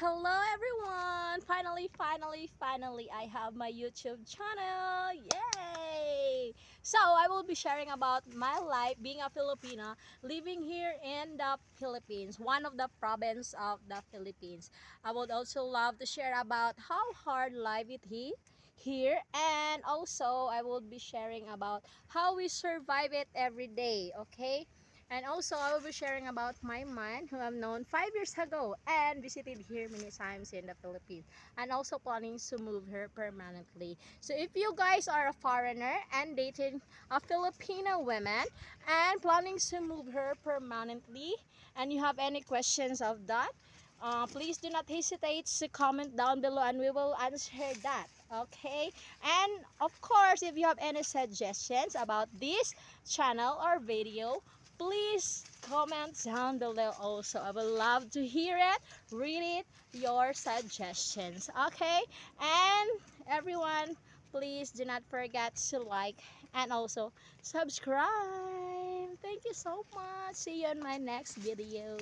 Hello everyone! Finally, I have my YouTube channel! Yay! So, I will be sharing about my life being a Filipina, living here in the Philippines, one of the province of the Philippines. I would also love to share about how hard life it is here, and also I will be sharing about how we survive it every day, okay? And also, I will be sharing about my man who I've known 5 years ago and visited here many times in the Philippines. And also planning to move here permanently. So if you guys are a foreigner and dating a Filipino woman and planning to move her permanently and you have any questions of that, please do not hesitate to comment down below and we will answer that. Okay, and of course, if you have any suggestions about this channel or video, please comment down below also. I would love to hear it, read it, your suggestions. Okay, and everyone, please do not forget to like and also subscribe. Thank you so much. See you in my next video.